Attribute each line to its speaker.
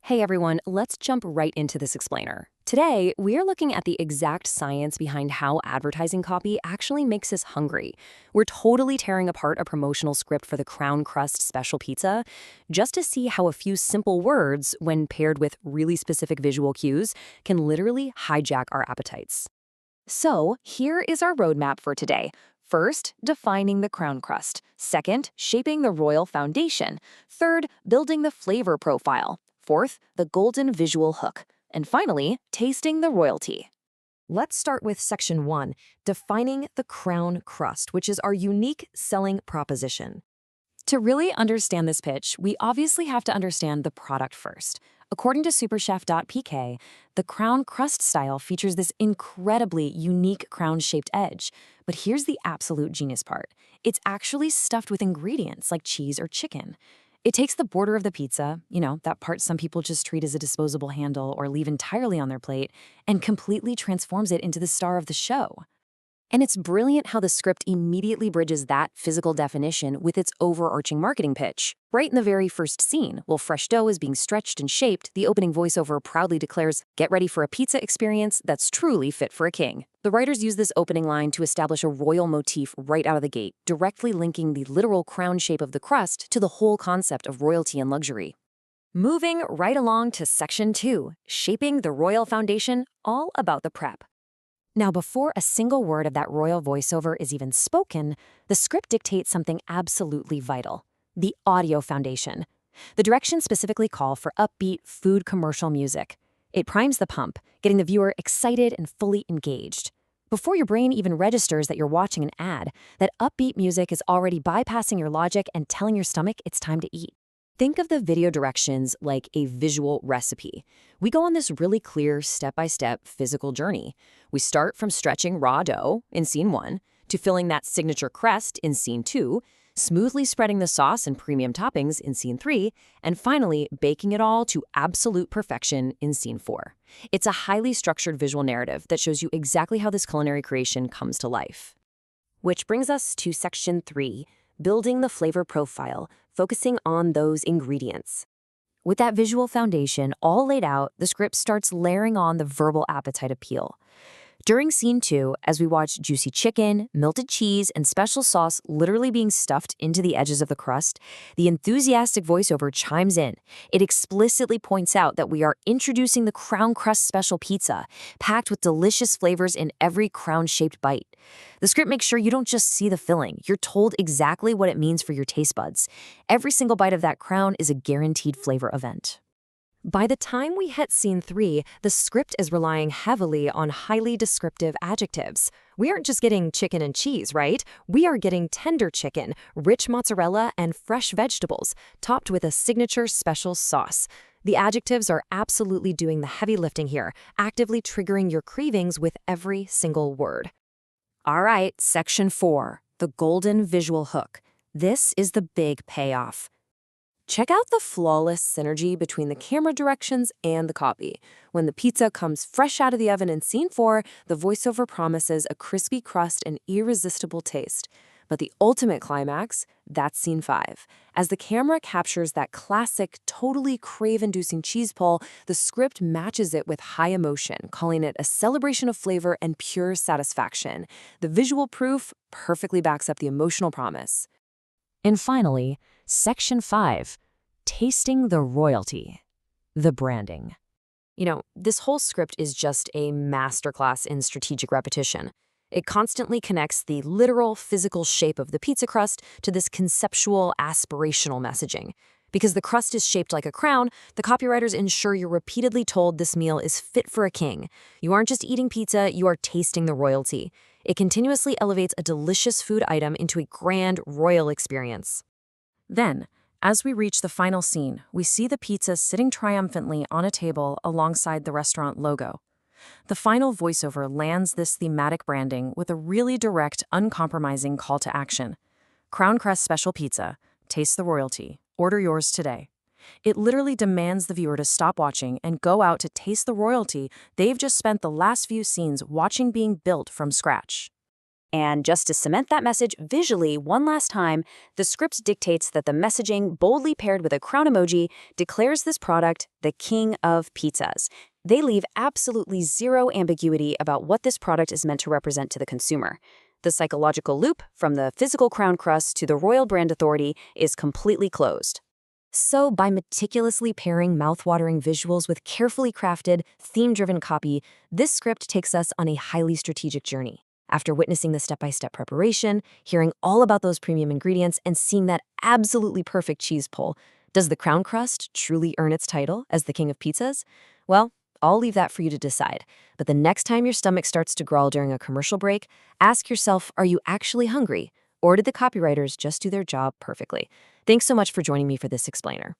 Speaker 1: Hey everyone, let's jump right into this explainer. Today, we are looking at the exact science behind how advertising copy actually makes us hungry. We're totally tearing apart a promotional script for the Crown Crust Special Pizza just to see how a few simple words, when paired with really specific visual cues, can literally hijack our appetites. So, here is our roadmap for today. First, defining the crown crust. Second, shaping the royal foundation. Third, building the flavor profile. Fourth, the golden visual hook. And finally, tasting the royalty. Let's start with section 1, defining the crown crust, which is our unique selling proposition. To really understand this pitch, we obviously have to understand the product first. According to superchef.pk, the crown crust style features this incredibly unique crown-shaped edge. But here's the absolute genius part. It's actually stuffed with ingredients like cheese or chicken. It takes the border of the pizza, that part some people just treat as a disposable handle or leave entirely on their plate, and completely transforms it into the star of the show. And it's brilliant how the script immediately bridges that physical definition with its overarching marketing pitch. Right in the very first scene, while fresh dough is being stretched and shaped, the opening voiceover proudly declares, "Get ready for a pizza experience that's truly fit for a king." The writers use this opening line to establish a royal motif right out of the gate, directly linking the literal crown shape of the crust to the whole concept of royalty and luxury. Moving right along to section 2, shaping the royal foundation, all about the prep. Now, before a single word of that royal voiceover is even spoken, the script dictates something absolutely vital: the audio foundation. The directions specifically call for upbeat food commercial music. It primes the pump, getting the viewer excited and fully engaged. Before your brain even registers that you're watching an ad, that upbeat music is already bypassing your logic and telling your stomach it's time to eat. Think of the video directions like a visual recipe. We go on this really clear step-by-step physical journey. We start from stretching raw dough in scene 1 to filling that signature crest in scene 2, smoothly spreading the sauce and premium toppings in scene 3, and finally baking it all to absolute perfection in scene 4. It's a highly structured visual narrative that shows you exactly how this culinary creation comes to life. Which brings us to section 3, building the flavor profile, focusing on those ingredients. With that visual foundation all laid out, the script starts layering on the verbal appetite appeal. During scene 2, as we watch juicy chicken, melted cheese, and special sauce literally being stuffed into the edges of the crust, the enthusiastic voiceover chimes in. It explicitly points out that we are introducing the Crown Crust Special Pizza, packed with delicious flavors in every crown-shaped bite. The script makes sure you don't just see the filling, you're told exactly what it means for your taste buds. Every single bite of that crown is a guaranteed flavor event. By the time we hit scene 3, the script is relying heavily on highly descriptive adjectives. We aren't just getting chicken and cheese, right? We are getting tender chicken, rich mozzarella, and fresh vegetables, topped with a signature special sauce. The adjectives are absolutely doing the heavy lifting here, actively triggering your cravings with every single word. All right, section 4, the golden visual hook. This is the big payoff. Check out the flawless synergy between the camera directions and the copy. When the pizza comes fresh out of the oven in scene 4, the voiceover promises a crispy crust and irresistible taste. But the ultimate climax, that's scene 5. As the camera captures that classic, totally crave-inducing cheese pull, the script matches it with high emotion, calling it a celebration of flavor and pure satisfaction. The visual proof perfectly backs up the emotional promise. And finally, section 5, tasting the royalty, the branding. This whole script is just a masterclass in strategic repetition. It constantly connects the literal physical shape of the pizza crust to this conceptual, aspirational messaging. Because the crust is shaped like a crown, the copywriters ensure you're repeatedly told this meal is fit for a king. You aren't just eating pizza, you are tasting the royalty. It continuously elevates a delicious food item into a grand royal experience. Then, as we reach the final scene, we see the pizza sitting triumphantly on a table alongside the restaurant logo. The final voiceover lands this thematic branding with a really direct, uncompromising call to action. Crown Crust Special Pizza. Taste the royalty. Order yours today. It literally demands the viewer to stop watching and go out to taste the royalty they've just spent the last few scenes watching being built from scratch. And just to cement that message visually one last time, the script dictates that the messaging, boldly paired with a crown emoji, declares this product the king of pizzas. They leave absolutely zero ambiguity about what this product is meant to represent to the consumer. The psychological loop, from the physical crown crust to the royal brand authority, is completely closed. So, by meticulously pairing mouthwatering visuals with carefully crafted, theme-driven copy, this script takes us on a highly strategic journey. After witnessing the step-by-step preparation, hearing all about those premium ingredients, and seeing that absolutely perfect cheese pull, does the crown crust truly earn its title as the king of pizzas? Well, I'll leave that for you to decide. But the next time your stomach starts to growl during a commercial break, ask yourself, are you actually hungry? Or did the copywriters just do their job perfectly? Thanks so much for joining me for this explainer.